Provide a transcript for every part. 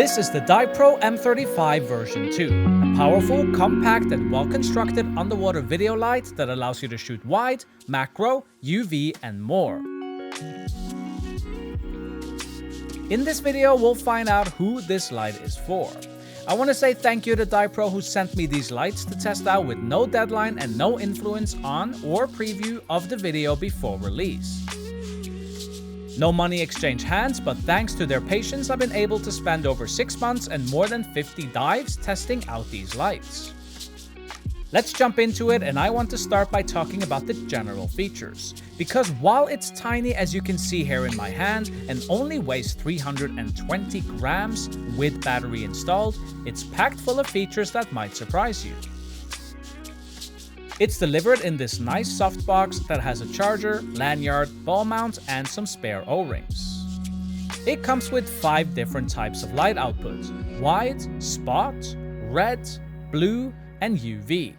This is the Divepro M35 version 2, a powerful, compact and well-constructed underwater video light that allows you to shoot wide, macro, UV and more. In this video, we'll find out who this light is for. I want to say thank you to Divepro who sent me these lights to test out with no deadline and no influence on or preview of the video before release. No money exchanged hands, but thanks to their patience, I've been able to spend over 6 months and more than 50 dives testing out these lights. Let's jump into it, and I want to start by talking about the general features. Because while it's tiny as you can see here in my hand and only weighs 320 grams with battery installed, it's packed full of features that might surprise you. It's delivered in this nice soft box that has a charger, lanyard, ball mount and some spare O-rings. It comes with 5 different types of light outputs: wide, spot, red, blue and UV.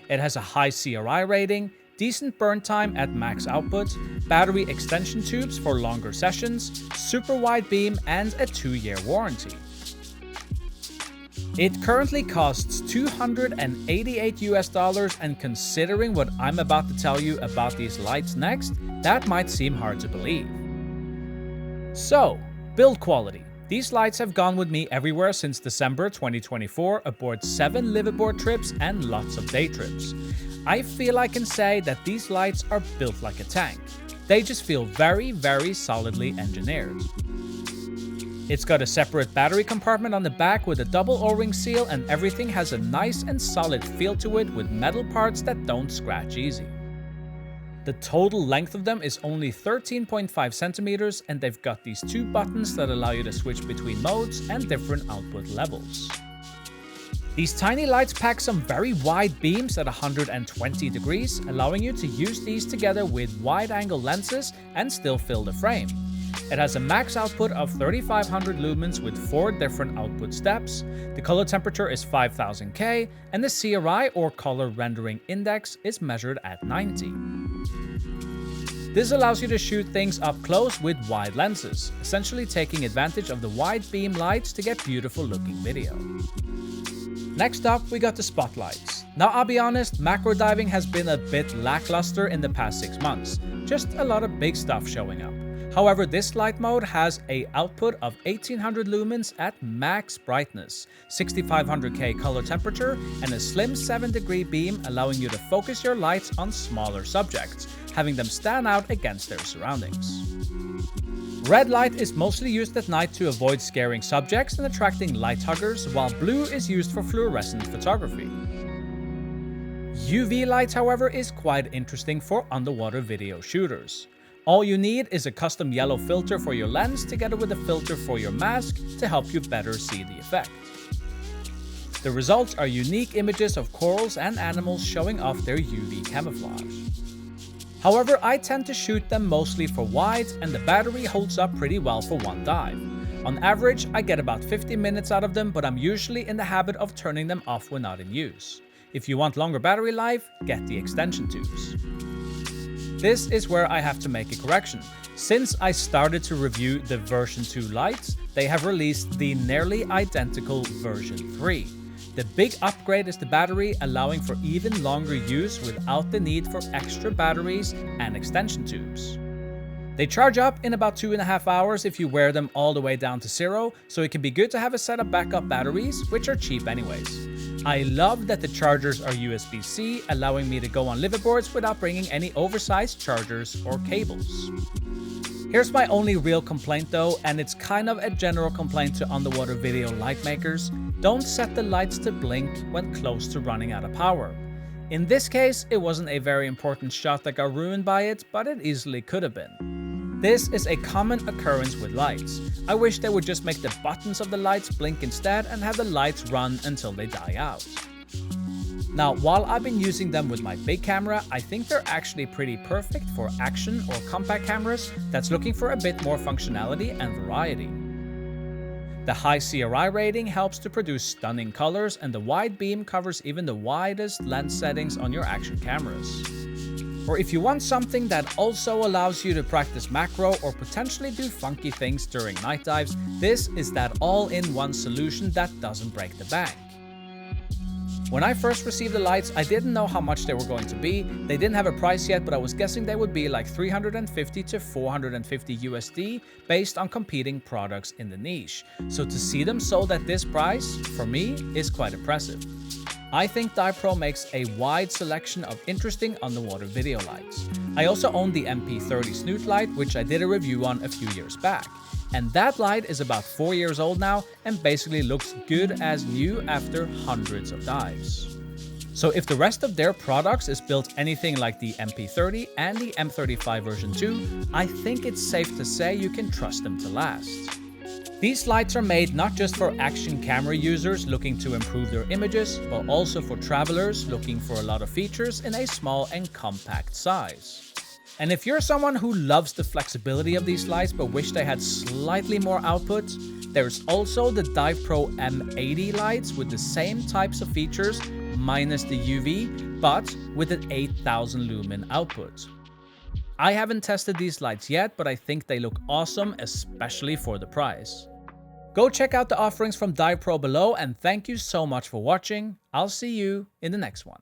It has a high CRI rating, decent burn time at max output, battery extension tubes for longer sessions, super wide beam and a 2-year warranty. It currently costs $288 US, and considering what I'm about to tell you about these lights next, that might seem hard to believe. So, build quality. These lights have gone with me everywhere since December 2024 aboard 7 liveaboard trips and lots of day trips. I feel I can say that these lights are built like a tank. They just feel very, very solidly engineered. It's got a separate battery compartment on the back with a double O-ring seal, and everything has a nice and solid feel to it with metal parts that don't scratch easy. The total length of them is only 13.5 centimeters, and they've got these 2 buttons that allow you to switch between modes and different output levels. These tiny lights pack some very wide beams at 120 degrees, allowing you to use these together with wide-angle lenses and still fill the frame. It has a max output of 3500 lumens with 4 different output steps. The color temperature is 5000 K, and the CRI or color rendering index is measured at 90. This allows you to shoot things up close with wide lenses, essentially taking advantage of the wide beam lights to get beautiful looking video. Next up, we got the spotlights. Now I'll be honest, macro diving has been a bit lackluster in the past 6 months. Just a lot of big stuff showing up. However, this light mode has an output of 1800 lumens at max brightness, 6500K color temperature, and a slim 7-degree beam allowing you to focus your lights on smaller subjects, having them stand out against their surroundings. Red light is mostly used at night to avoid scaring subjects and attracting light huggers, while blue is used for fluorescent photography. UV light, however, is quite interesting for underwater video shooters. All you need is a custom yellow filter for your lens together with a filter for your mask to help you better see the effect. The results are unique images of corals and animals showing off their UV camouflage. However, I tend to shoot them mostly for wide, and the battery holds up pretty well for one dive. On average, I get about 50 minutes out of them, but I'm usually in the habit of turning them off when not in use. If you want longer battery life, get the extension tubes. This is where I have to make a correction. Since I started to review the version 2 lights, they have released the nearly identical version 3. The big upgrade is the battery, allowing for even longer use without the need for extra batteries and extension tubes. They charge up in about 2.5 hours if you wear them all the way down to 0, so it can be good to have a set of backup batteries, which are cheap anyways. I love that the chargers are USB-C, allowing me to go on liveaboards without bringing any oversized chargers or cables. Here's my only real complaint though, and it's kind of a general complaint to underwater video light makers: don't set the lights to blink when close to running out of power. In this case, it wasn't a very important shot that got ruined by it, but it easily could have been. This is a common occurrence with lights. I wish they would just make the buttons of the lights blink instead and have the lights run until they die out. Now, while I've been using them with my big camera, I think they're actually pretty perfect for action or compact cameras that's looking for a bit more functionality and variety. The high CRI rating helps to produce stunning colors, and the wide beam covers even the widest lens settings on your action cameras. Or if you want something that also allows you to practice macro or potentially do funky things during night dives, this is that all-in-one solution that doesn't break the bank. When I first received the lights, I didn't know how much they were going to be. They didn't have a price yet, but I was guessing they would be like 350 to 450 USD based on competing products in the niche. So to see them sold at this price, for me, is quite impressive. I think Divepro makes a wide selection of interesting underwater video lights. I also own the MP30 SNOOT light, which I did a review on a few years back. And that light is about 4 years old now and basically looks good as new after hundreds of dives. So if the rest of their products is built anything like the MP30 and the M35 version 2, I think it's safe to say you can trust them to last. These lights are made not just for action camera users looking to improve their images, but also for travelers looking for a lot of features in a small and compact size. And if you're someone who loves the flexibility of these lights but wish they had slightly more output, there's also the Divepro M80 lights with the same types of features minus the UV, but with an 8000 lumen output. I haven't tested these lights yet, but I think they look awesome, especially for the price. Go check out the offerings from Divepro below, and thank you so much for watching. I'll see you in the next one.